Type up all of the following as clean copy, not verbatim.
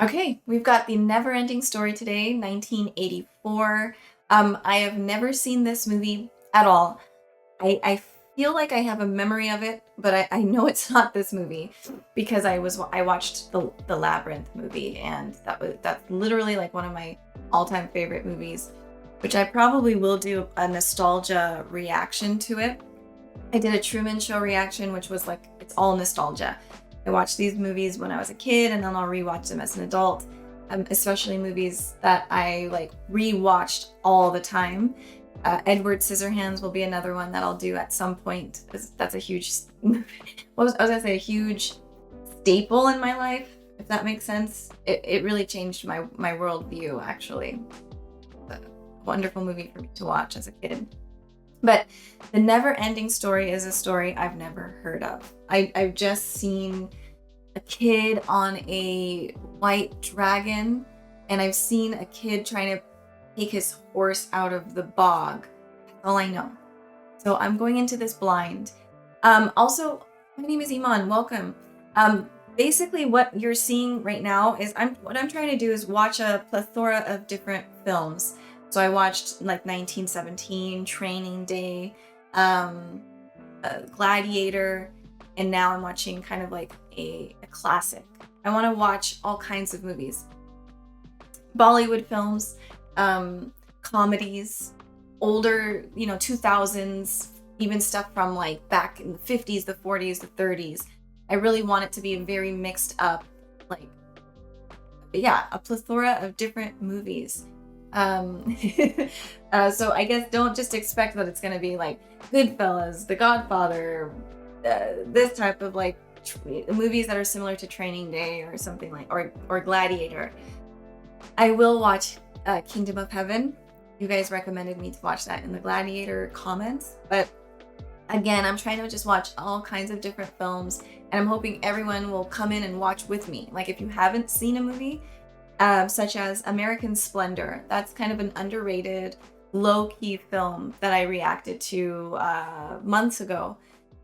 Okay, we've got the Neverending Story today, 1984. I have never seen this movie at all. I feel like I have a memory of it, but I know it's not this movie because I watched the Labyrinth movie, and that's literally like one of my all-time favorite movies, which I probably will do a nostalgia reaction to it. I did a Truman Show reaction, which was like, it's all nostalgia. I watched these movies when I was a kid, and then I'll rewatch them as an adult, especially movies that I like rewatched all the time. Edward Scissorhands will be another one that I'll do at some point. That's a huge, I was gonna say a huge staple in my life, if that makes sense. It really changed my worldview, actually. A wonderful movie for me to watch as a kid. But the Never-Ending Story is a story I've never heard of. I've just seen a kid on a white dragon, and I've seen a kid trying to take his horse out of the bog. That's all I know. So I'm going into this blind. Also, my name is Iman. Welcome. Basically, what you're seeing right now is what I'm trying to do is watch a plethora of different films. So I watched like 1917, Training Day, Gladiator, and now I'm watching kind of like a classic. I want to watch all kinds of movies, Bollywood films, comedies, older, 2000s, even stuff from like back in the 50s, the 40s, the 30s. I really want it to be very mixed up, like, yeah, a plethora of different movies. So I guess don't just expect that it's going to be like Goodfellas, The Godfather, this type of like movies that are similar to Training Day or something like, or Gladiator. I will watch Kingdom of Heaven. You guys recommended me to watch that in the Gladiator comments, but again, I'm trying to just watch all kinds of different films, and I'm hoping everyone will come in and watch with me. Like if you haven't seen a movie, such as American Splendor, that's kind of an underrated, low-key film that I reacted to months ago.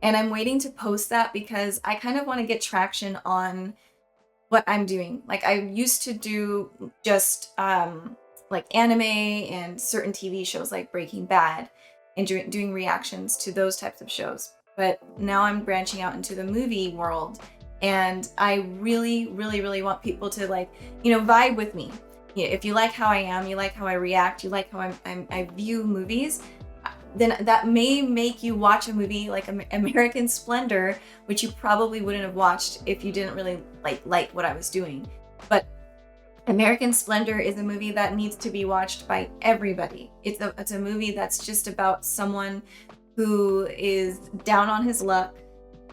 And I'm waiting to post that because I kind of want to get traction on what I'm doing. Like I used to do just like anime and certain TV shows like Breaking Bad and doing reactions to those types of shows. But now I'm branching out into the movie world, and I really, really, really want people to like, vibe with me. If you like how I am, you like how I react, you like how I view movies, then that may make you watch a movie like American Splendor, which you probably wouldn't have watched if you didn't really like what I was doing. But American Splendor is a movie that needs to be watched by everybody. It's a movie that's just about someone who is down on his luck.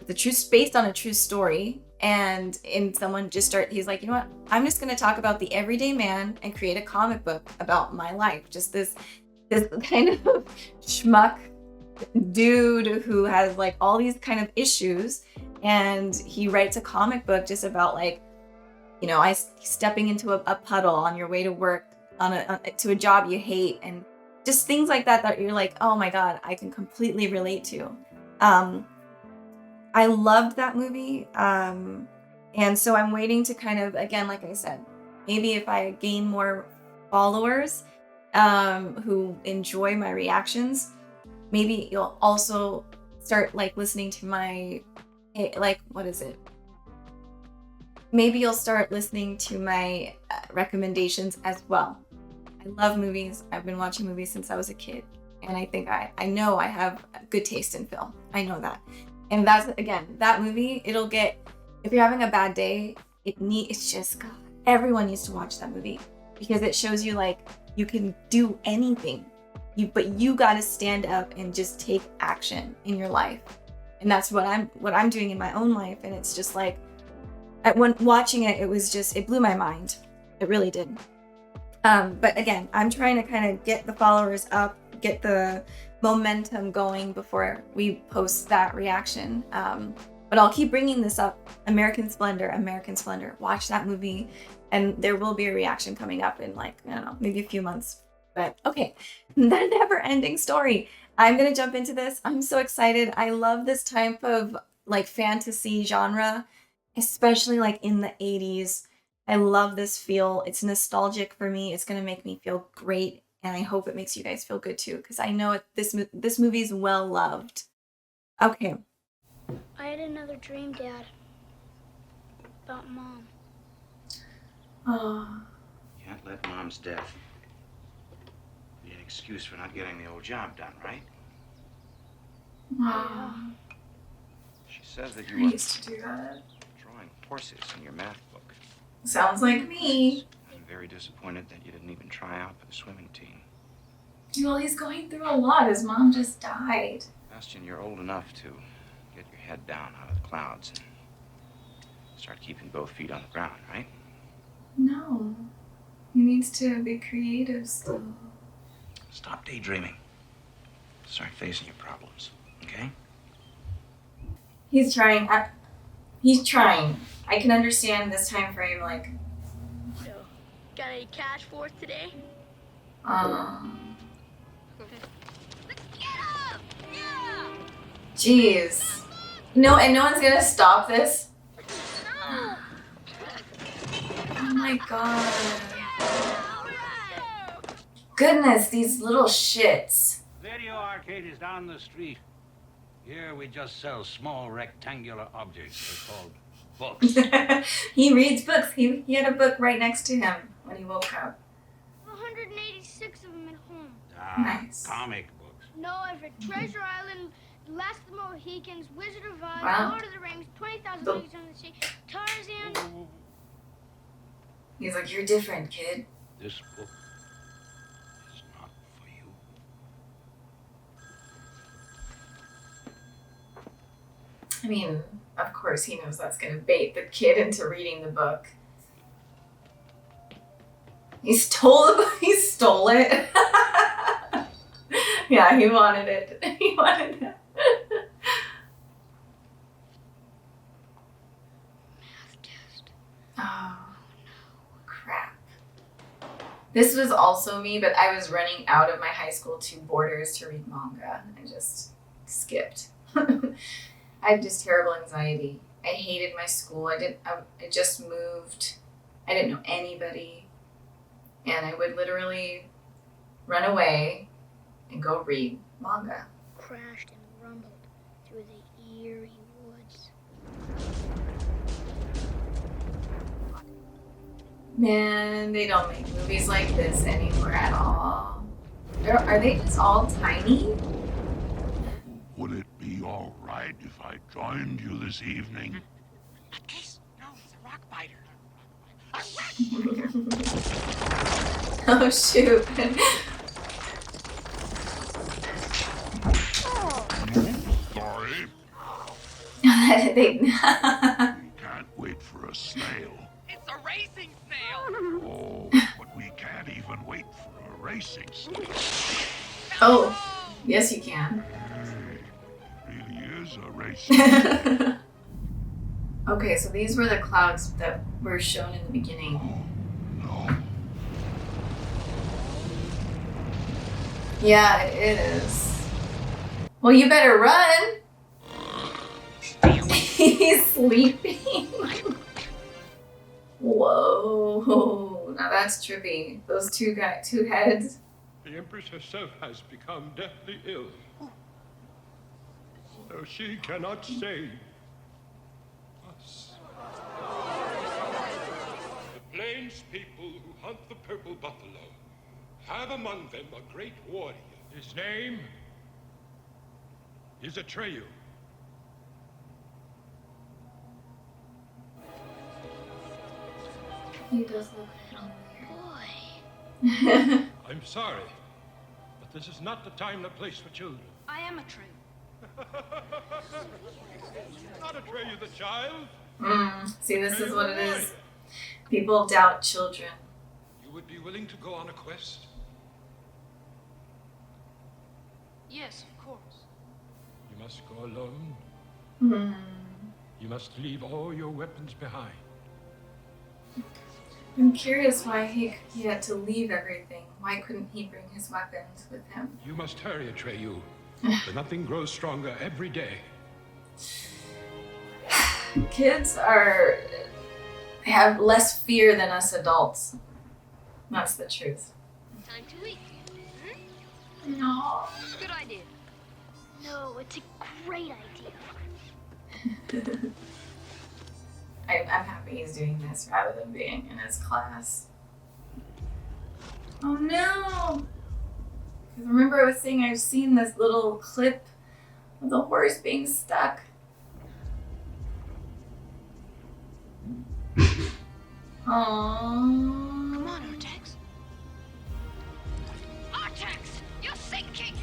It's based on a true story, and someone he's like, you know what? I'm just going to talk about the everyday man and create a comic book about my life. Just this kind of schmuck dude who has like all these kind of issues, and he writes a comic book just about like, stepping into a puddle on your way to work, to a job you hate, and just things like that you're like, oh my god, I can completely relate to. I loved that movie, and so I'm waiting to kind of, again, like I said, maybe if I gain more followers who enjoy my reactions, maybe you'll also start like listening to my, like, what is it? Maybe you'll start listening to my recommendations as well. I love movies. I've been watching movies since I was a kid, and I think I know I have good taste in film. I know that. And that's, again, that movie, if you're having a bad day, it's just, God, everyone needs to watch that movie, because it shows you like you can do anything, but you got to stand up and just take action in your life. And that's what I'm doing in my own life. And it's just like, when watching it, it blew my mind. It really did. But again, I'm trying to kind of get the followers up, get the momentum going before we post that reaction. But I'll keep bringing this up. American Splendor. Watch that movie, and there will be a reaction coming up in like, I don't know, maybe a few months. But okay, the Never-Ending Story. I'm gonna jump into this. I'm so excited. I love this type of like fantasy genre, especially like in the 80s. I love this feel. It's nostalgic for me. It's going to make me feel great. And I hope it makes you guys feel good too, because I know this movie is well loved. Okay. I had another dream, Dad. About Mom. Oh. You can't let Mom's death be an excuse for not getting the old job done, right? Wow. She says that I you were used to do that. drawing horses in your math book. Sounds like me. I'm very disappointed that you didn't even try out for the swimming team. Well, he's going through a lot. His mom just died. Bastian, you're old enough to get your head down out of the clouds and start keeping both feet on the ground, right? No. He needs to be creative still. Stop daydreaming. Start facing your problems, okay? He's trying. He's trying. I can understand this time frame, like. So, got any cash for us today? Let's get up! Yeah! Jeez. No, and no one's gonna stop this. No! Oh my god. Goodness, these little shits. Video arcade is down the street. Here we just sell small rectangular objects. They're called books. He reads books. He had a book right next to him when he woke up. 186 of them at home. Nice. Comic books. No, I've read Treasure Island, The Last of the Mohicans, Wizard of Oz, Wow. Lord of the Rings, 20,000 The- Leagues Under the Sea, Tarzan. He's like, you're different, kid. This book is not for you. I mean, of course he knows that's gonna bait the kid into reading the book. He stole the book. He stole it. Yeah, he wanted it. He wanted it. Math test. Oh, crap. This was also me, but I was running out of my high school to Borders to read manga. I just skipped. I had just terrible anxiety. I hated my school. I just moved. I didn't know anybody. And I would literally run away and go read manga. Crashed and rumbled through the eerie woods. Man, they don't make movies like this anymore at all. Are they just all tiny? Would it be all right if I joined you this evening? A kiss? No, it's a rock biter. Oh, shoot. Sorry, They- you can't wait for a snail. It's a racing snail! Oh, but we can't even wait for a racing snail. Oh, yes you can. It really is a racing snail. Okay, so these were the clouds that were shown in the beginning. No. Yeah, it is. Well, you better run. He's sleeping. Whoa, now that's trippy. Those two heads. The Empress herself has become deathly ill. So she cannot save us. The plains people who hunt the purple buffalo have among them a great warrior. His name is Atreyu. He does look familiar. Boy. I'm sorry, but this is not the time or place for children. I am a true. Not Atreyu the child. See, this is what it is. People doubt children. You would be willing to go on a quest? Yes, of course. You must go alone. Hmm. You must leave all your weapons behind. I'm curious why he had to leave everything. Why couldn't he bring his weapons with him? You must hurry, Atreyu. The nothing grows stronger every day. Kids are They have less fear than us adults. That's the truth. Time to eat. No. Good idea. No, it's a great idea. I'm happy he's doing this rather than being in his class. Oh no! Because remember I was saying I've seen this little clip of the horse being stuck. Aww. Come on, Artex. Artex, you're sinking.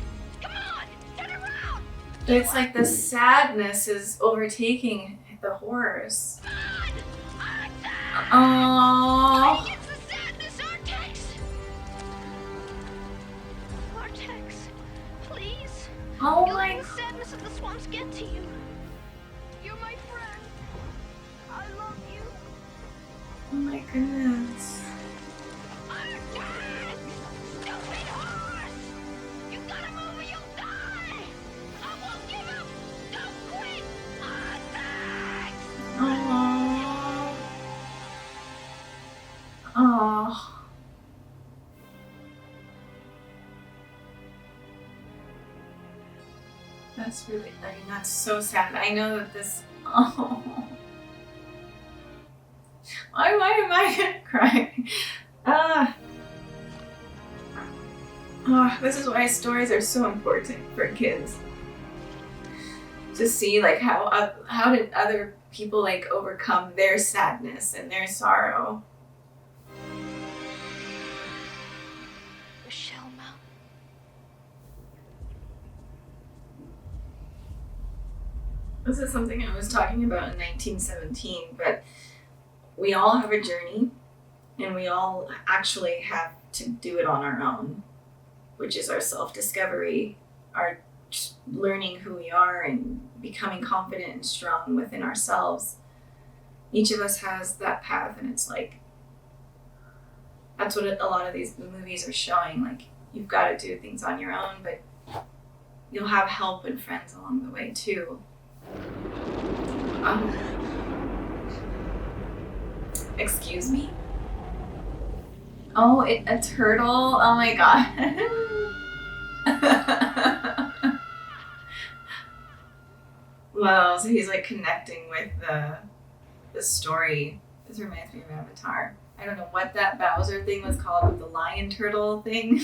Come on, turn around. It's like the sadness is overtaking the horse. Come on, Artex. Aww. It's the sadness, Artex. Artex, please. Oh You'll my let the sadness of the swamps get to you. You're my friend. I love you. Oh my goodness. Artex! Stupid horse! You gotta move or you'll die! I won't give up! Don't quit! Artex! Aww. Aww. That's really, that's so sad. I know that this, oh. Why am I crying? This is why stories are so important for kids. To see like how did other people like overcome their sadness and their sorrow. Rochelle Mountain. This is something I was talking about in 1917, but we all have a journey and we all actually have to do it on our own, which is our self-discovery, our just learning who we are and becoming confident and strong within ourselves. Each of us has that path, and it's like, that's what a lot of these movies are showing. Like, you've got to do things on your own, but you'll have help and friends along the way too. Excuse me? Oh, a turtle? Oh my god. Wow, so he's like connecting with the story. This reminds me of Avatar. I don't know what that Bowser thing was called, but the lion turtle thing.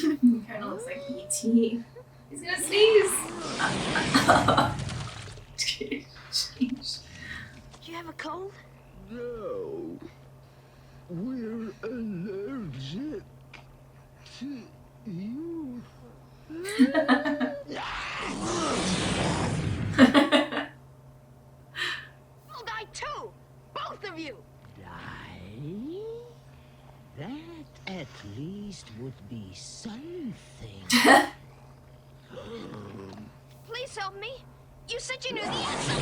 Kind of looks like E.T. He's gonna sneeze. Jeez. Do you have a cold? No. We're allergic to you. You'll die too! Both of you! Die? That at least would be something. Please help me. You said you knew the answer.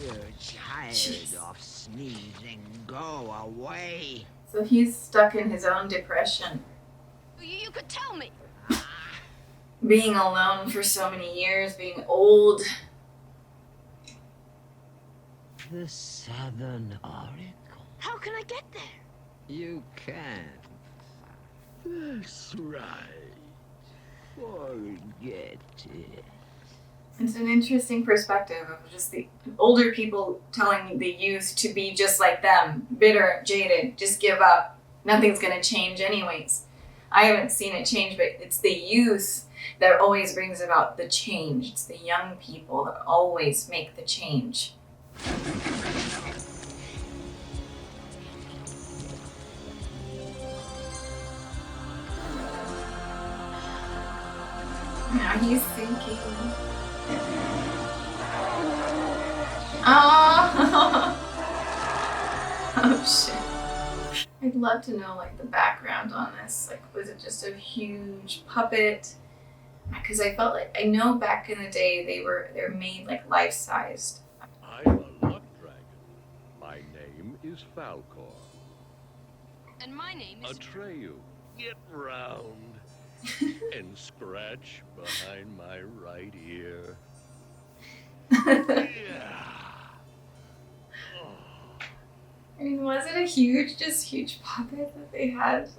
We're tired Jeez. of sneezing. Go away. So he's stuck in his own depression. You could tell me. Being alone for so many years, being old. The Southern Oracle. How can I get there? You can't. That's right. Forget it. It's an interesting perspective of just the older people telling the youth to be just like them, bitter, jaded, just give up. Nothing's gonna change anyways. I haven't seen it change, but it's the youth that always brings about the change. It's the young people that always make the change. Now he's sinking. Oh! Oh shit. I'd love to know like the background on this. Like, was it just a huge puppet? Because I felt like, I know back in the day they're made like life-sized. I'm a luck dragon. My name is Falcor. And my name is... Atreyu. Get round and scratch behind my right ear. Yeah. I mean, was it a huge puppet that they had?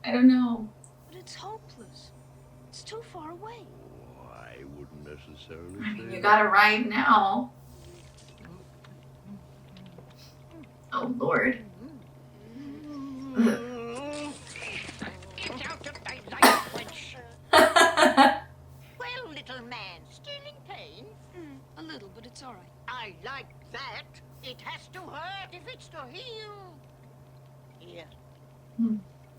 I don't know. But it's hopeless. It's too far away. I wouldn't necessarily I mean, say you that. gotta ride now. Oh, Lord. Get out of my language. Well, little man, still in pain? A little, but it's all right. I like that. It has to hurt if it's to heal. Here.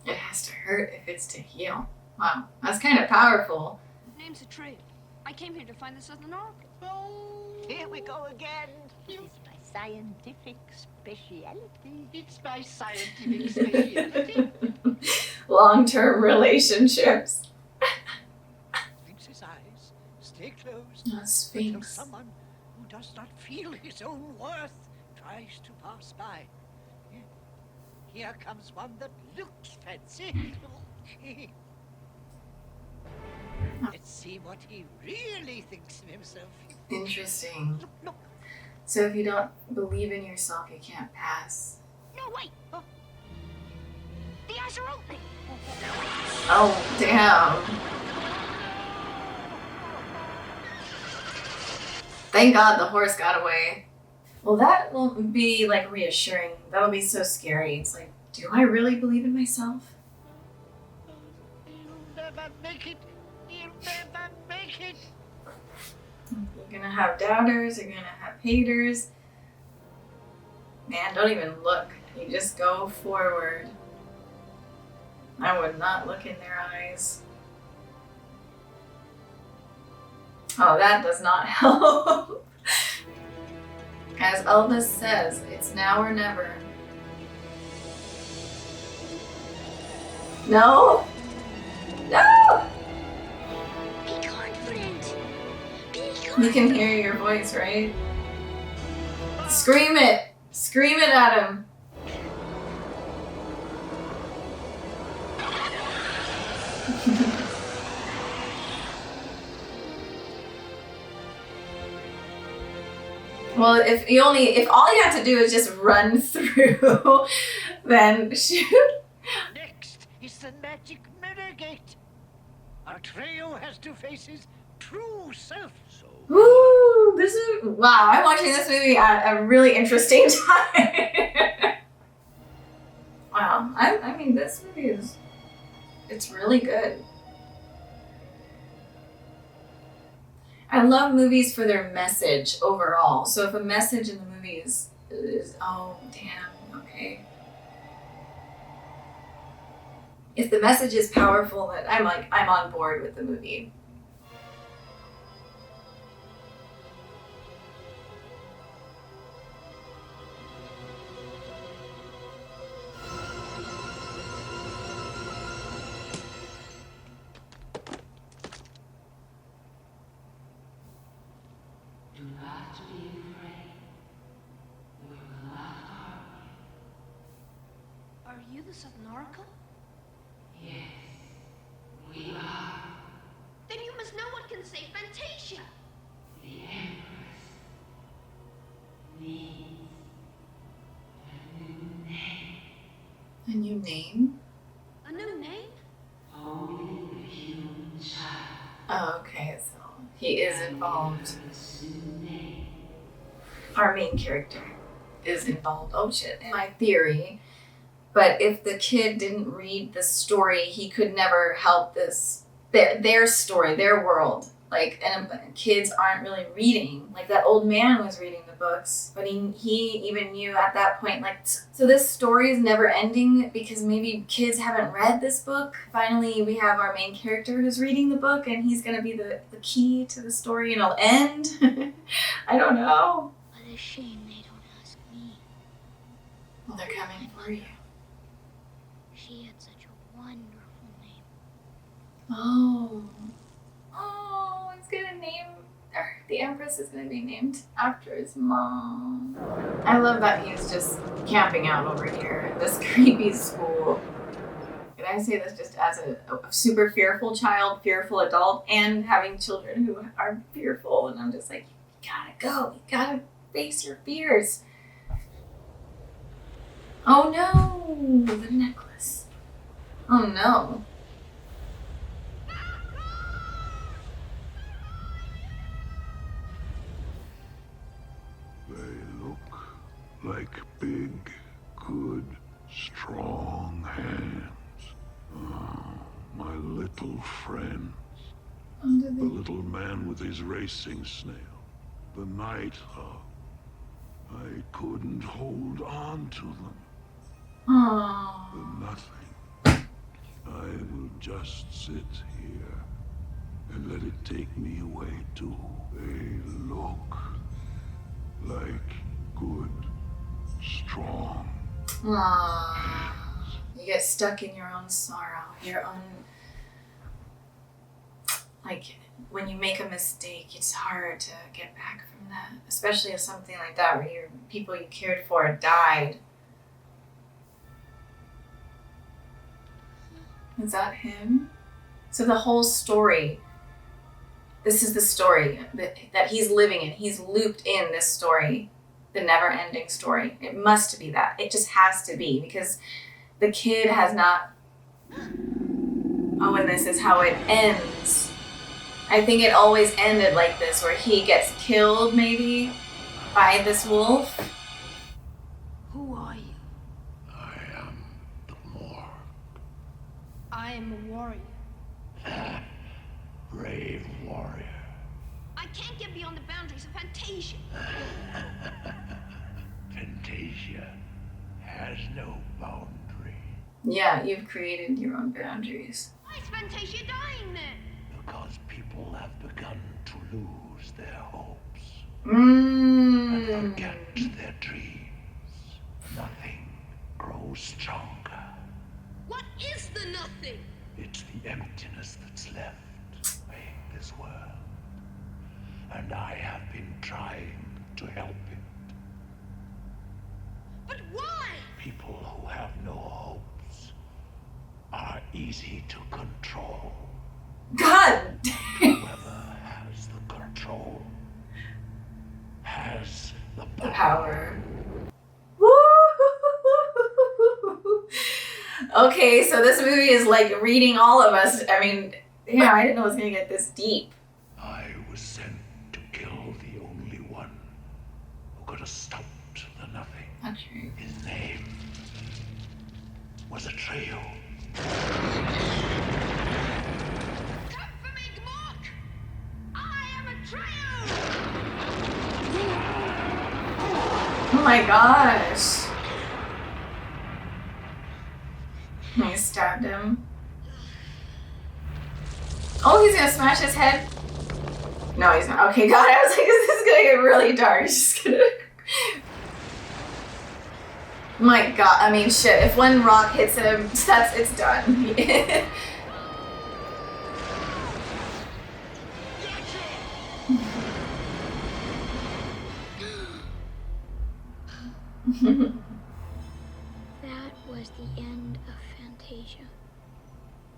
It has to hurt if it's to heal. Wow, that's kind of powerful. Name's Atreyu. I came here to find the Southern Oracle. Oh, here we go again. It's my scientific speciality. It's my scientific speciality. Long-term relationships. Fix his eyes. Stay closed. Oh, Until Sphinx. someone who does not feel his own worth tries to pass by. Here comes one that looks fancy. Let's see what he really thinks of himself. Interesting. Look, look. So if you don't believe in yourself, you can't pass. No, wait. The eyes are opening. Oh, damn. Thank God the horse got away. Well, that will be like reassuring. That'll be so scary. It's like, do I really believe in myself? You'll never make it. You'll never make it. You're gonna have doubters, you're gonna have haters. Man, don't even look. You just go forward. I would not look in their eyes. Oh, that does not help. As Elvis says, it's now or never. No! No! Be confident. Be You confident. can hear your voice, right? Scream it! Scream it at him! Well, if all you have to do is just run through, then shoot. Next is the magic mirror gate. Atreyu has to face his true self. So Woo! Wow, I'm watching this movie at a really interesting time. Wow, I mean, this movie it's really good. I love movies for their message overall. So if a message in the movie is oh damn, okay. If the message is powerful, then I'm on board with the movie. Do not be afraid. We will not harm Are you the Southern Oracle? you. Yes, we are Then you must know what can save Fantasia. the Empress. Needs a new name. A new name? A new name? Only the human child Oh, okay, so he is involved. can assume name. Our main character is involved. Oh shit, in my theory. But if the kid didn't read the story, he could never help their story, their world. Like, and kids aren't really reading. Like, that old man was reading the books, but he even knew at that point, like, so this story is never ending because maybe kids haven't read this book. Finally, we have our main character who's reading the book, and he's gonna be the key to the story, and it'll end. I don't know. What a shame they don't ask me. Well, they're coming for you. She had such a wonderful name. Oh, it's gonna the Empress is gonna be named after his mom. I love that he's just camping out over here in this creepy school. And I say this just as a super fearful child, fearful adult, and having children who are fearful. And I'm just like, you gotta go. You gotta face your fears. Oh no! The necklace. Oh no. They look like big, good, strong hands. Oh, my little friends. Under The the... little man with his racing snail. The night hawk. I couldn't hold on to them. Aww. The nothing. I will just sit here and let it take me away too. They look like good, strong. Aww. You get stuck in your own sorrow, your own... Like, when you make a mistake, it's hard to get back from that. Especially if something like that, where your people you cared for died. Is that him? So the whole story, this is the story that he's living in. He's looped in this story, the never-ending story. It must be that. It just has to be, because the kid has not... Oh, and this is how it ends. I think it always ended like this, where he gets killed, maybe, by this wolf. Who are you? I am the morgue. I am a warrior. Brave warrior. I can't get beyond the boundaries of Fantasia. Fantasia has no boundary. Yeah, you've created your own boundaries. Why is Fantasia dying then? Because people have begun to lose their hopes and forget their dreams. Nothing grows stronger. What is the nothing? It's the emptiness that's left in this world. And I have been trying to help it. But why? People who have no hopes are easy to control. God! Whoever has the control has the The power. power. Woo! Okay, so this movie is like reading all of us. I mean, yeah, I didn't know it was gonna get this deep. I was sent to kill the only one who could have stopped the nothing. Atreyu. His name was Atreyu. Come for me, Gmork! I am Atreyu! Oh my gosh. He stabbed him. Oh, he's gonna smash his head? No, he's not. Okay, God, I was like, this is gonna get really dark. He's just gonna... My God, I mean, shit, if one rock hits him, it's done. That was the end of Fantasia.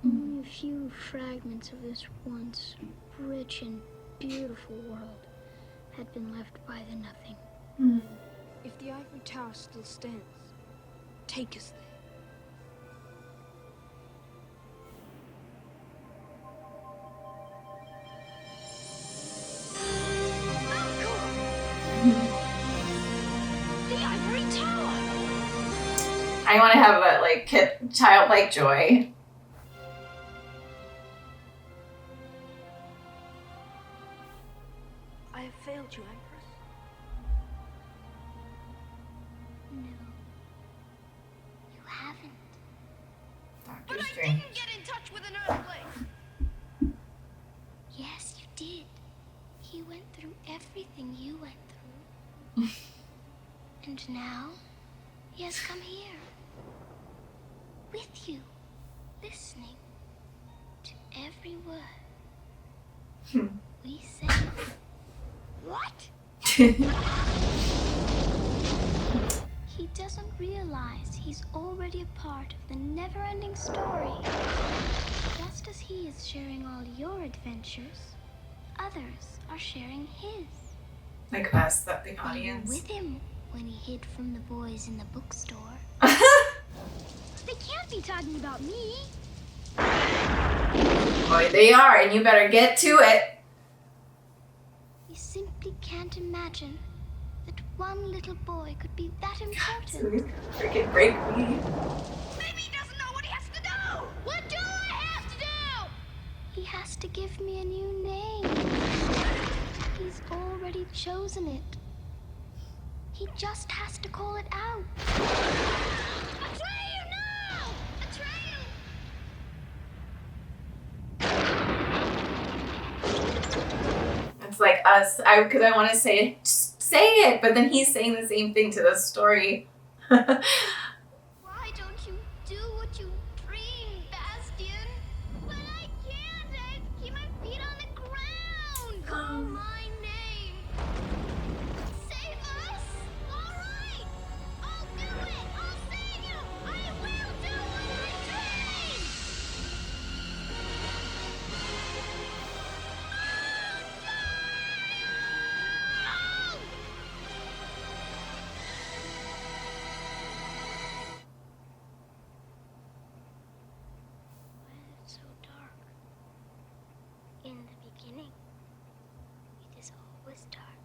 Only a few fragments of this once rich and beautiful world had been left by the nothing. If the ivory tower still stands, take us there. The ivory tower! I want to have a, like, childlike joy. I have failed you, Empress. No. You haven't. Doctor But I Strange. didn't get in touch with an earthquake! Yes, you did. He went through everything you went through. And now, he has come here. With you. Listening to every word we say. What? He doesn't realize he's already a part of the never-ending story. Just as he is sharing all your adventures, others are sharing his. Like us, the They were audience. with him when he hid from the boys in the bookstore. They can't be talking about me. Boy, they are, and you better get to it. You simply can't imagine that one little boy could be that important. So he's gonna freaking break me. Maybe he doesn't know what he has to do! What do I have to do? He has to give me a new name. He's already chosen it. He just has to call it out. Atreyu, no! Atreyu! It's like us, because I want to say it, just say it, but then he's saying the same thing to the story. Why don't you do what you dream, Bastian? But I can't! I have to keep my feet on the ground! Call my name. Save us! Alright! I'll do it! I'll save you! I will do what I dream! Why is it so dark? In the beginning, it is always dark.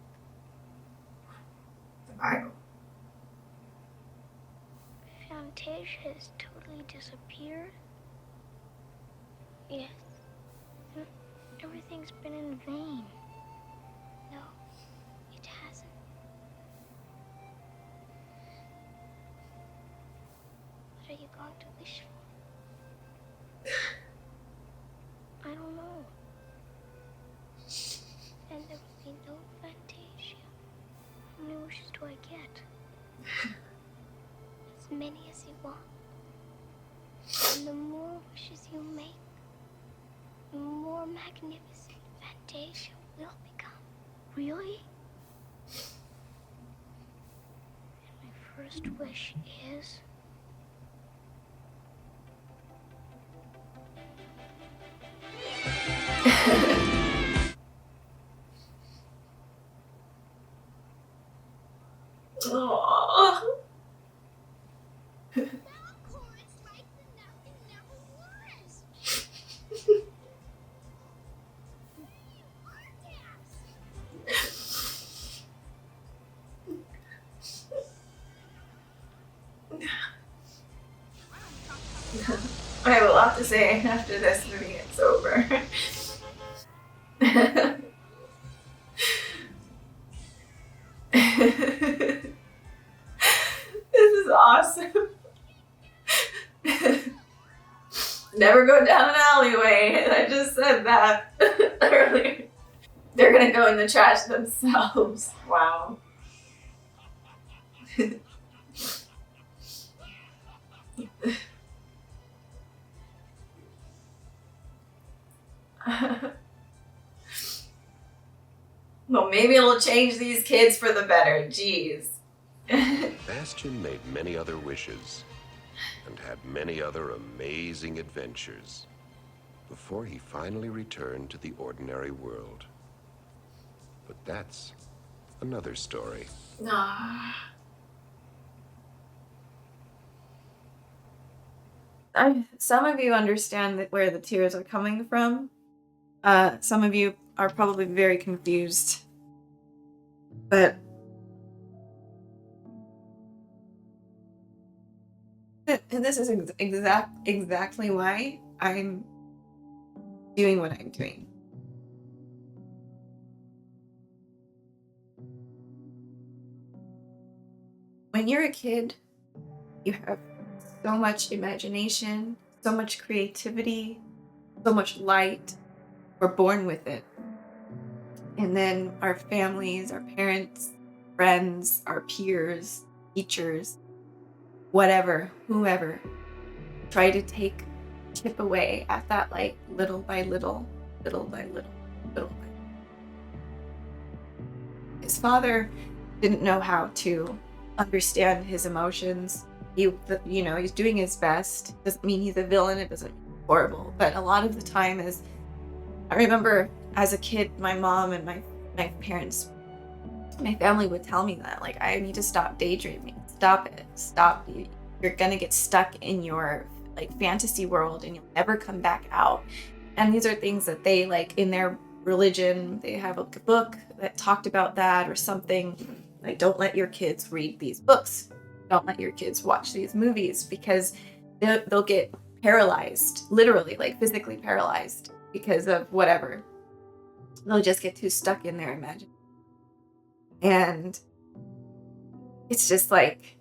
The Bible. Fantasia has totally disappeared. Yes. Everything's been in vain. No, it hasn't. What are you going to wish for? I don't know. And there will be no Fantasia. How many wishes do I get? As many as you want. And the more wishes you make, the more magnificent Fantasia will become. Really? And my first wish is... Aww. Chorus like the nothing never was! I have a lot to say after this movie gets over. This is awesome. Never go down an alleyway. I just said that earlier. They're gonna go in the trash themselves. Wow. Well, maybe it'll change these kids for the better. Jeez. Bastian made many other wishes and had many other amazing adventures before he finally returned to the ordinary world. But that's another story. Some of you understand where the tears are coming from. Some of you are probably very confused. But and this is exactly why I'm doing what I'm doing. When you're a kid, you have so much imagination, so much creativity, so much light. We're born with it. And then our families, our parents, friends, our peers, teachers, whatever, whoever, try to chip away at that light little by little, little by little, little by little. His father didn't know how to understand his emotions. He's doing his best. Doesn't mean he's a villain. It doesn't mean he's horrible. But a lot of the time I remember as a kid, my mom and my parents My family would tell me that, like, I need to stop daydreaming. Stop it. Stop. You're gonna get stuck in your like fantasy world and you'll never come back out. And these are things that they, like, in their religion, they have a book that talked about that or something. Like, don't let your kids read these books. Don't let your kids watch these movies, because they'll get paralyzed, literally, like physically paralyzed, because of whatever. They'll just get too stuck in their imagination. And it's just like,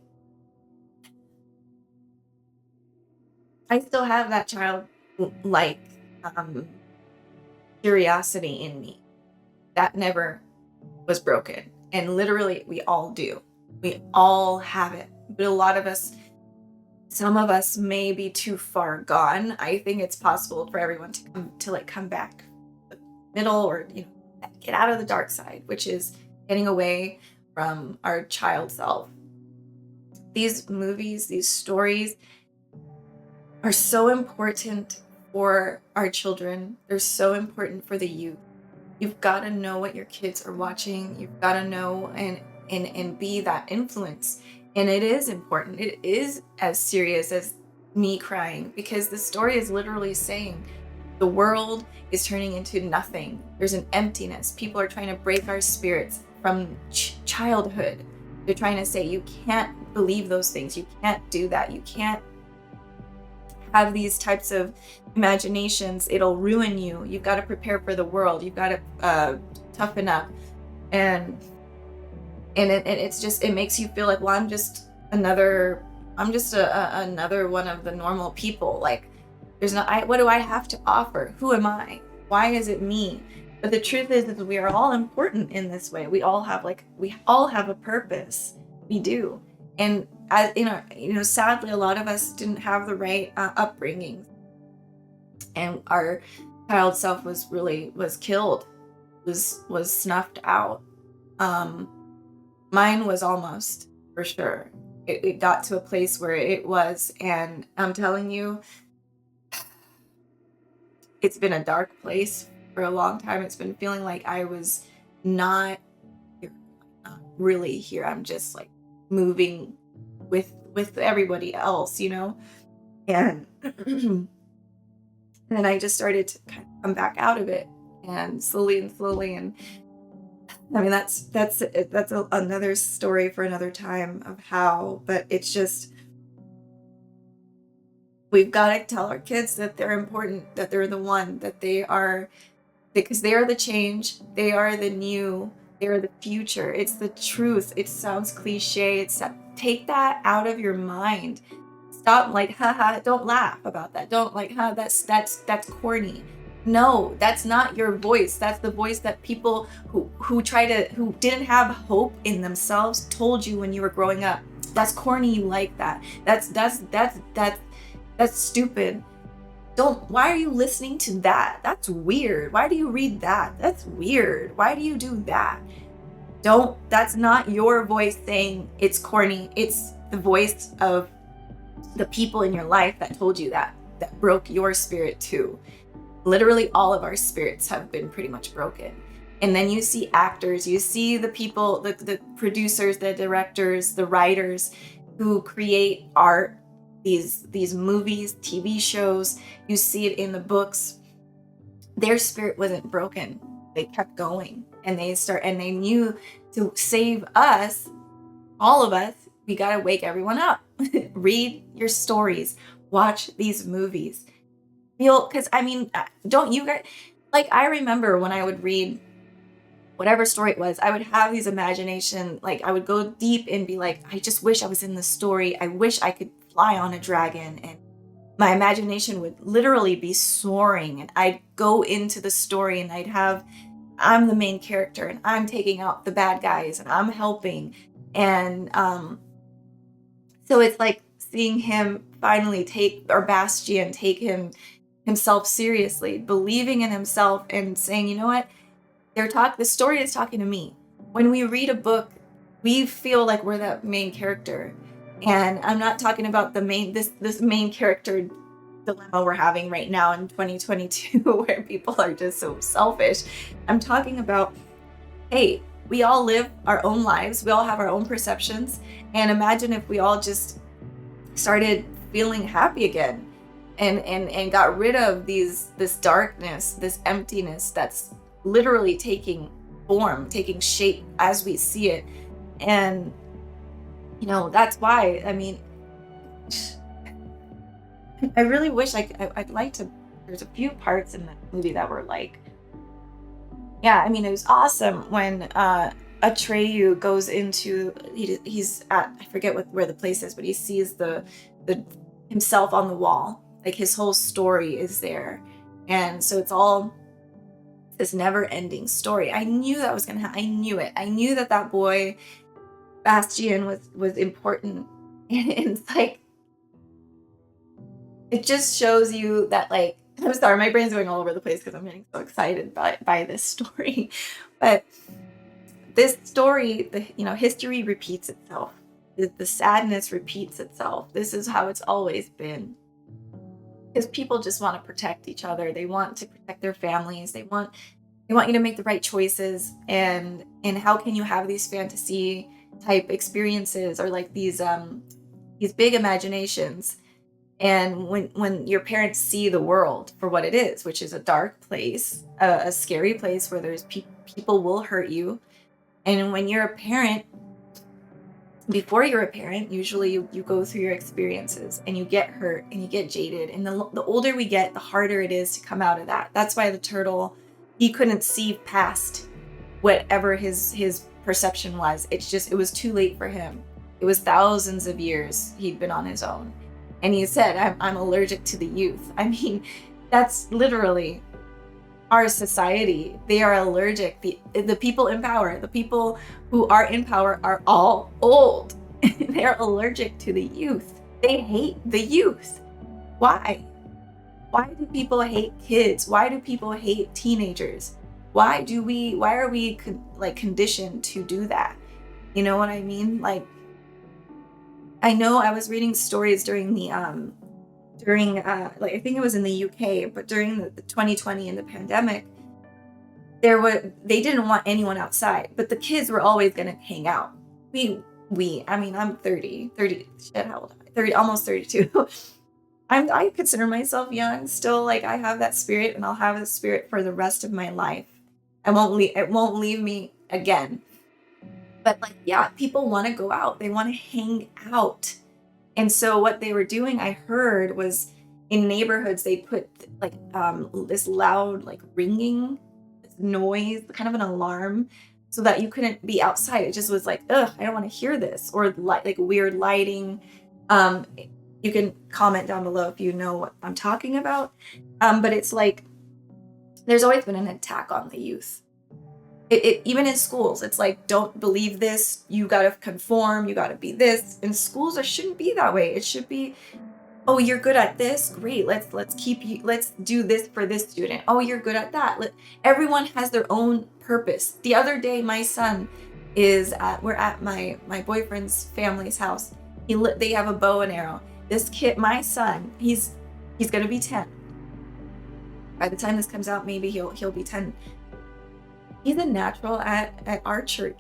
I still have that childlike curiosity in me that never was broken. And literally, we all do. We all have it. But a lot of us, some of us may be too far gone. I think it's possible for everyone to come back to the middle, or, you know, get out of the dark side, which is getting away from our child self. These movies, these stories are so important for our children. They're so important for the youth. You've got to know what your kids are watching. You've got to know and be that influence. And it is important. It is as serious as me crying, because the story is literally saying the world is turning into nothing. There's an emptiness. People are trying to break our spirits from childhood. They're trying to say, you can't believe those things. You can't do that. You can't have these types of imaginations. It'll ruin you. You've got to prepare for the world. You've got to toughen up. And it's just, it makes you feel like, well, I'm just another one of the normal people. Like, there's not, what do I have to offer? Who am I? Why is it me? But the truth is that we are all important in this way. We all have a purpose. We do. And as sadly, a lot of us didn't have the right upbringing, and our child self was killed, was snuffed out. Mine was almost, for sure. It got to a place where it was, and I'm telling you, it's been a dark place for a long time. It's been feeling like I was not really here. I'm just like moving with everybody else, you know? And and then I just started to kind of come back out of it, and slowly, and I mean, that's another story for another time of how, but it's just, we've got to tell our kids that they're important, that they're the one, that they are, because they are the change, they are the new, they are the future. It's the truth. It sounds cliche. Take that out of your mind. Stop, like, haha, don't laugh about that. Don't, like, that's corny. No, that's not your voice. That's the voice that people who didn't have hope in themselves told you when you were growing up. That's corny. You like that. That's stupid. Why are you listening to that? That's weird. Why do you read that? That's weird. Why do you do that? That's not your voice saying it's corny. It's the voice of the people in your life that told you that broke your spirit too. Literally all of our spirits have been pretty much broken. And then you see actors, you see the people, the producers, the directors, the writers who create art, these movies, TV shows, you see it in the books. Their spirit wasn't broken. They kept going, and they knew to save us, all of us, we got to wake everyone up. Read your stories, watch these movies. Because I mean, don't you guys, like, I remember when I would read whatever story it was, I would have these imagination, like I would go deep and be like, I just wish I was in the story. I wish I could fly on a dragon, and my imagination would literally be soaring, and I'd go into the story, and I'm the main character, and I'm taking out the bad guys, and I'm helping. And so it's like seeing him finally Bastian take himself seriously, believing in himself and saying, you know what, the story is talking to me. When we read a book, we feel like we're that main character. And I'm not talking about this main character dilemma we're having right now in 2022 where people are just so selfish. I'm talking about, hey, we all live our own lives. We all have our own perceptions. And imagine if we all just started feeling happy again and got rid of this darkness, this emptiness that's literally taking form, taking shape as we see it. And that's why, I mean, I really wish I'd like to. There's a few parts in the movie that were like, yeah, I mean, it was awesome when Atreyu goes into, he's at, I forget where the place is, but he sees the himself on the wall. Like his whole story is there. And so it's all this never-ending story. I knew that was gonna happen. I knew it. I knew that boy Bastian was important. And it's like, it just shows you that, like, I'm sorry, my brain's going all over the place because I'm getting so excited by this story. But this story, history repeats itself. The sadness repeats itself. This is how it's always been. Because people just want to protect each other. They want to protect their families. They want you to make the right choices. And how can you have these fantasy type experiences, or like these big imaginations, and when your parents see the world for what it is, which is a dark place, a scary place where there's people will hurt you. And when you're a parent, before you're a parent, usually you go through your experiences and you get hurt and you get jaded. And the older we get, the harder it is to come out of that. That's why the turtle, he couldn't see past whatever his perception was. It was too late for him. It was thousands of years he'd been on his own. And he said, I'm allergic to the youth. I mean, that's literally our society. They are allergic. The people in power, the people who are in power are all old. They're allergic to the youth. They hate the youth. Why? Why do people hate kids? Why do people hate teenagers? Why are we conditioned to do that? You know what I mean? Like, I know I was reading stories during the I think it was in the UK, but during the 2020 and the pandemic, they didn't want anyone outside, but the kids were always going to hang out. I mean, I'm 30, shit, how old am I? 30, almost 32. I consider myself young still. Like, I have that spirit, and I'll have the spirit for the rest of my life. It won't leave me again. But like, yeah, people want to go out. They want to hang out. And so what they were doing, I heard, was in neighborhoods, they put like this loud, like ringing noise, kind of an alarm, so that you couldn't be outside. It just was like, ugh, I don't want to hear this. Or like weird lighting. You can comment down below if you know what I'm talking about. But it's like, there's always been an attack on the youth. It even in schools, it's like, don't believe this. You got to conform. You got to be this. In schools, it shouldn't be that way. It should be, oh, you're good at this. Great. Let's do this for this student. Oh, you're good at that. Everyone has their own purpose. The other day, my son we're at my boyfriend's family's house. They have a bow and arrow. This kid, my son, he's going to be 10. By the time this comes out, maybe he'll be 10. He's a natural at archery.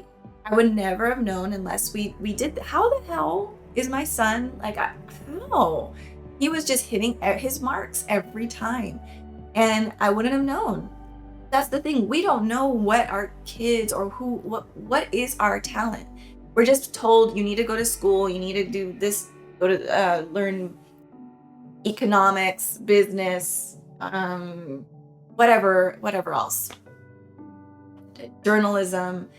I would never have known unless we did that. How the hell is my son like, how? He was just hitting his marks every time. And I wouldn't have known. That's the thing. We don't know what our kids or what is our talent. We're just told, you need to go to school, you need to do this, go to learn economics, business, whatever else. Journalism,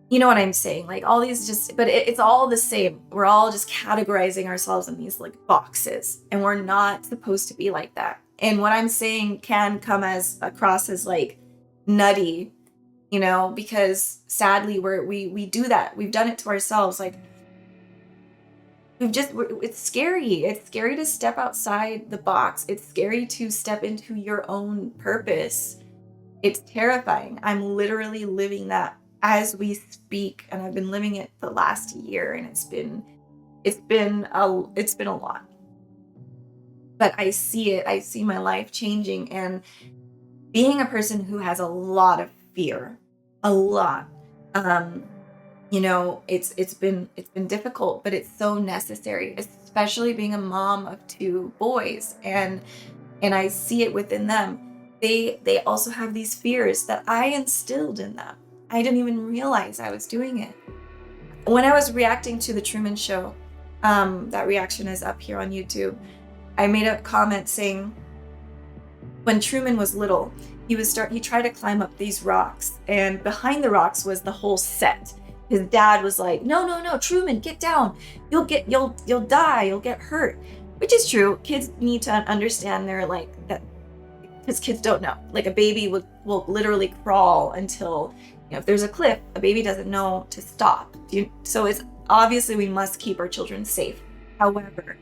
you know what I'm saying? Like all these but it's all the same. We're all just categorizing ourselves in these like boxes, and we're not supposed to be like that. And what I'm saying can come across as like nutty, because sadly we do that. We've done it to ourselves. Like it's scary. It's scary to step outside the box. It's scary to step into your own purpose. It's terrifying. I'm literally living that as we speak, and I've been living it the last year, and it's been a lot. But I see it. I see my life changing, and being a person who has a lot of fear, a lot. Um, you know, it's been difficult, but it's so necessary, especially being a mom of two boys, and I see it within them. They also have these fears that I instilled in them. I didn't even realize I was doing it. When I was reacting to the Truman Show, that reaction is up here on YouTube. I made a comment saying, when Truman was little, he tried to climb up these rocks, and behind the rocks was the whole set. His dad was like, "No, no, no, Truman, get down. You'll die. You'll get hurt," which is true. Kids need to understand they're like that, because kids don't know. Like a baby will literally crawl until, if there's a cliff, a baby doesn't know to stop. So it's obviously we must keep our children safe. However,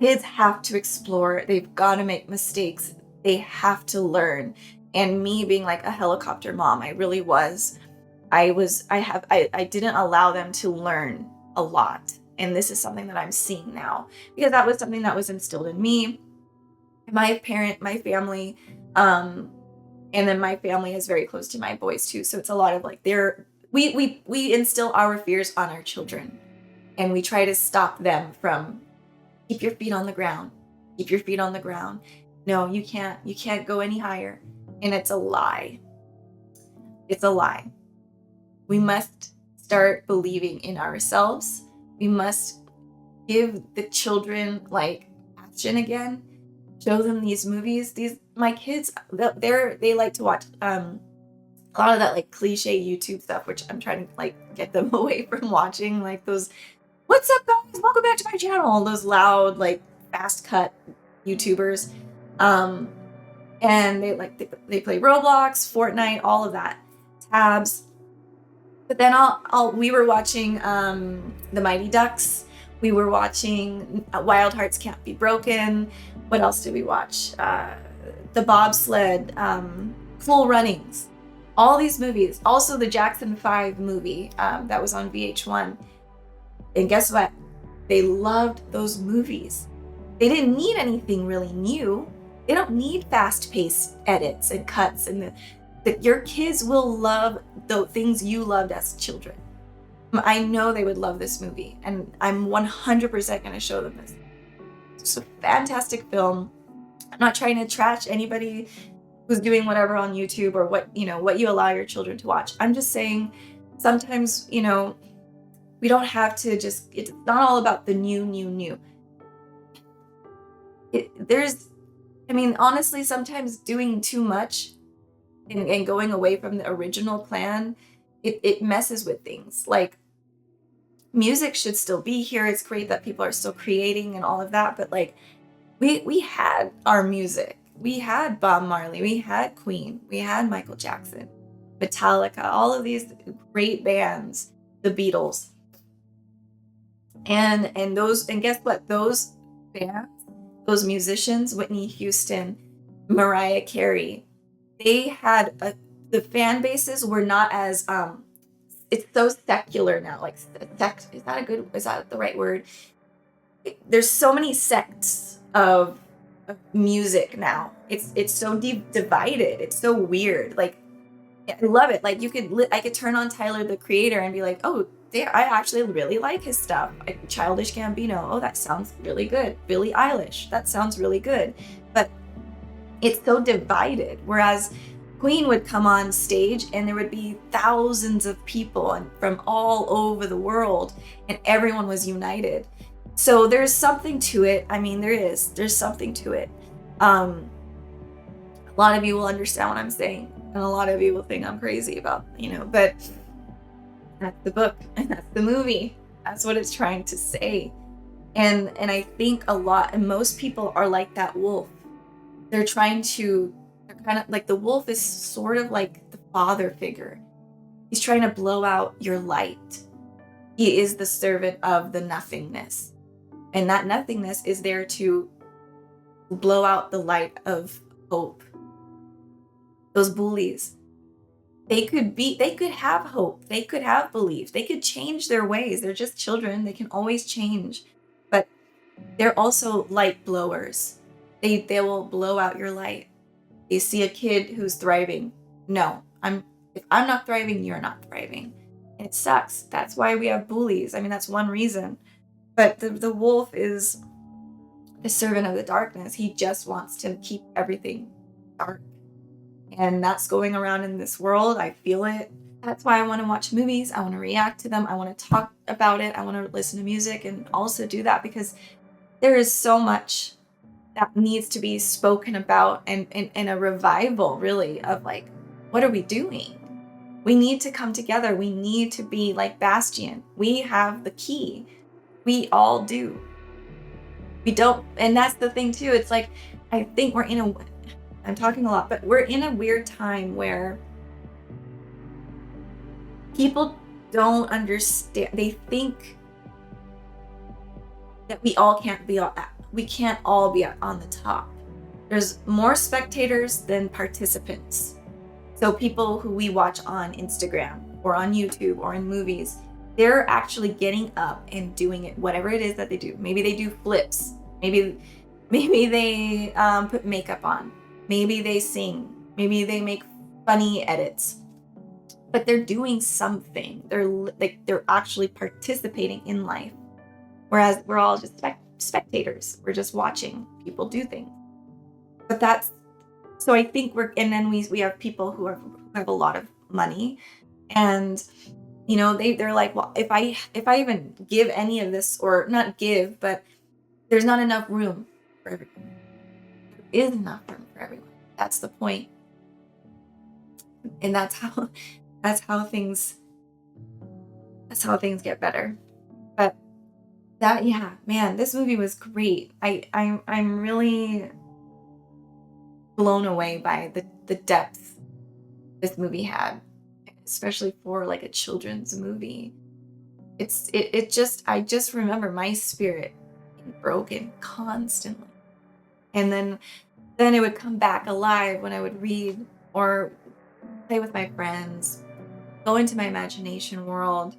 kids have to explore. They've got to make mistakes. They have to learn. And me being like a helicopter mom, I really was. I didn't allow them to learn a lot. And this is something that I'm seeing now, because that was something that was instilled in me. My family, and then my family is very close to my boys too. So it's a lot of like we instill our fears on our children, and we try to stop them from, keep your feet on the ground. Keep your feet on the ground. No, you can't go any higher. And it's a lie. It's a lie. We must start believing in ourselves. We must give the children like action again. Show them these movies. My kids, they like to watch a lot of that like cliche YouTube stuff, which I'm trying to like get them away from watching, like those, "What's up, guys? Welcome back to my channel." All those loud, like fast cut YouTubers. And they play Roblox, Fortnite, all of that. Tabs. But then we were watching The Mighty Ducks. We were watching Wild Hearts Can't Be Broken. What else did we watch? The Bobsled, Cool Runnings. All these movies. Also the Jackson 5 movie that was on VH1. And guess what? They loved those movies. They didn't need anything really new. They don't need fast-paced edits and cuts, and your kids will love the things you loved as children. I know they would love this movie, and I'm 100% going to show them this. It's a fantastic film. I'm not trying to trash anybody who's doing whatever on YouTube or what you allow your children to watch. I'm just saying sometimes, we don't have to it's not all about the new. Honestly, sometimes doing too much and going away from the original plan, it messes with things. Like, music should still be here. It's great that people are still creating and all of that, but like we had our music. We had Bob Marley, we had Queen, we had Michael Jackson, Metallica, all of these great bands, the Beatles. And guess what? Those bands, those musicians, Whitney Houston, Mariah Carey, they had the fan bases were not as it's so secular now. Like, is that the right word? There's so many sects of music now. It's so divided. It's so weird. Like, I love it. Like, I could turn on Tyler the Creator and be like, "Oh, I actually really like his stuff." Like, Childish Gambino, "Oh, that sounds really good." Billie Eilish, that sounds really good. But it's so divided. Whereas Queen would come on stage and there would be thousands of people from all over the world, and everyone was united. So there's something to it. There's something to it. A lot of you will understand what I'm saying, and a lot of you will think I'm crazy about, but that's the book and that's the movie. That's what it's trying to say. And I think and most people are like that wolf. They're kind of like, the wolf is sort of like the father figure. He's trying to blow out your light. He is the servant of the nothingness. And that nothingness is there to blow out the light of hope. Those bullies, they could have hope. They could have belief. They could change their ways. They're just children. They can always change. But they're also light blowers. They will blow out your light. They see a kid who's thriving. No, I'm If I'm not thriving, you're not thriving. And it sucks. That's why we have bullies. I mean, that's one reason. But the wolf is the servant of the darkness. He just wants to keep everything dark. And that's going around in this world. I feel it. That's why I want to watch movies. I want to react to them. I want to talk about it. I want to listen to music and also do that because there is so much that needs to be spoken about and a revival, really, of like, what are we doing? We need to come together. We need to be like Bastian. We have the key. We all do. We don't, and that's the thing too. It's like, I think I'm talking a lot, but we're in a weird time where people don't understand. They think that we can't all be on the top. There's more spectators than participants. So people who we watch on Instagram or on YouTube or in movies, they're actually getting up and doing it, whatever it is that they do. Maybe they do flips. Maybe they put makeup on. Maybe they sing. Maybe they make funny edits. But they're doing something. They're actually participating in life. Whereas we're all just spectators. We're just watching people do things. But so I think and then we have people who have a lot of money, and you know, they're like, well, if I even give any of this, or not give, but there's not enough room for everyone. There is enough room for everyone. That's the point. And that's how things get better. But this movie was great. I'm really blown away by the depth this movie had, especially for like a children's movie. I just remember my spirit being broken constantly, and then it would come back alive when I would read or play with my friends, go into my imagination world,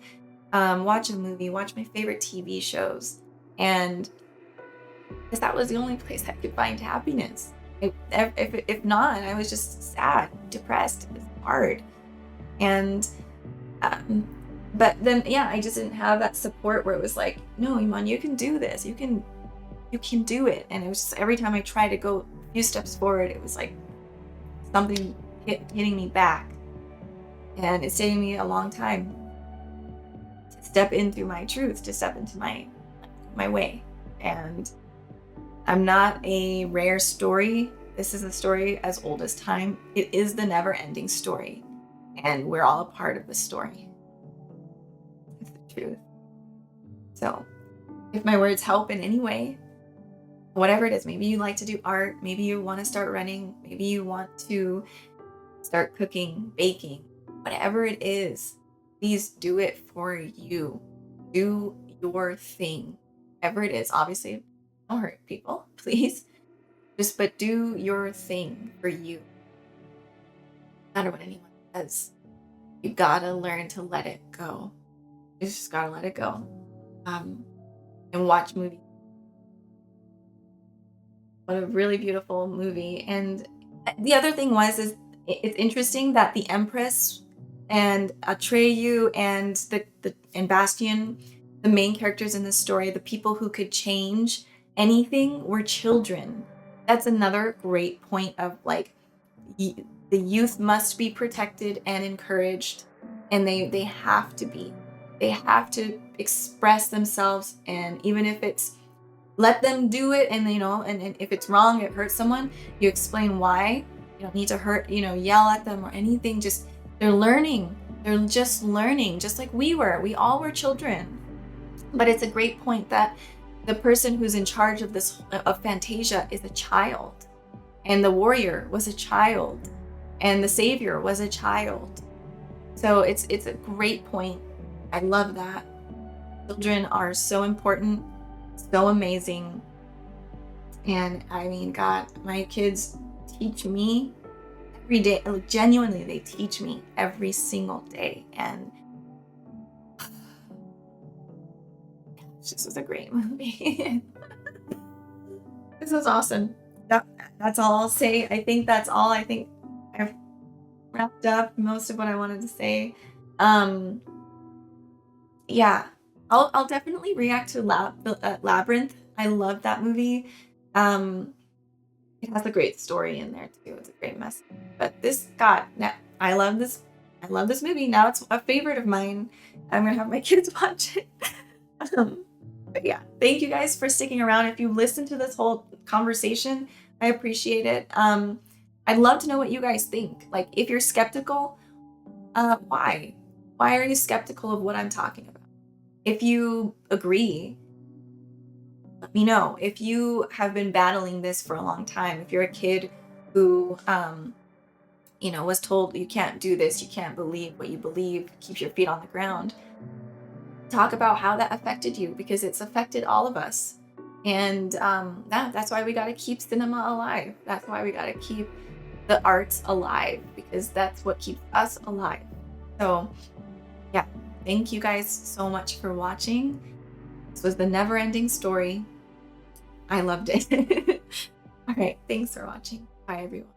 watch a movie, watch my favorite TV shows, and because that was the only place I could find happiness. If not, I was just sad, depressed. It was hard, and but then I just didn't have that support where it was like, no, Iman, you can do this. You can do it. And it was just every time I tried to go a few steps forward, it was like something hitting me back, and it's taking me a long time to step into my truth, to step into my way. And I'm not a rare story. This is a story as old as time. It is the Neverending Story, and we're all a part of the story. It's the truth. So if my words help in any way, whatever it is, maybe you like to do art, maybe you want to start running, maybe you want to start cooking, baking, whatever it is, please do it for you. Do your thing, whatever it is. Obviously, don't hurt people, please. But do your thing for you. No matter what anyone says, you gotta learn to let it go. You just gotta let it go. And watch movies. What a really beautiful movie. And the other thing is it's interesting that the Empress and Atreyu and Bastian, the main characters in the story, the people who could change anything, were children. That's another great point of like, the youth must be protected and encouraged, and they have to be. They have to express themselves, and even if it's, let them do it, and and if it's wrong, it hurts someone, you explain why. You don't need to yell at them or anything. Just they're learning. They're just learning, just like we were. We all were children. But it's a great point that the person who's in charge of Fantasia is a child, and the warrior was a child, and the savior was a child. So it's a great point. I love that. Children are so important, so amazing. And I mean, God, my kids teach me every day. Like, genuinely, they teach me every single day. And this was a great movie. This was awesome. That's all I'll say. I think that's all. I think wrapped up most of what I wanted to say. Yeah, I'll definitely react to Labyrinth. I love that movie. Um, it has a great story in there too. It's a great message. But this, God, I love this. I love this movie. Now it's a favorite of mine. I'm gonna have my kids watch it. But yeah, thank you guys for sticking around. If you listened to this whole conversation, I appreciate it. I'd love to know what you guys think. Like, if you're skeptical, why? Why are you skeptical of what I'm talking about? If you agree, let me know. If you have been battling this for a long time, if you're a kid who, was told you can't do this, you can't believe what you believe, keep your feet on the ground, talk about how that affected you, because it's affected all of us. And that's why we got to keep cinema alive. That's why we got to keep the arts alive, because that's what keeps us alive. So yeah, thank you guys so much for watching. This was the Neverending Story. I loved it. All right, thanks for watching. Bye everyone.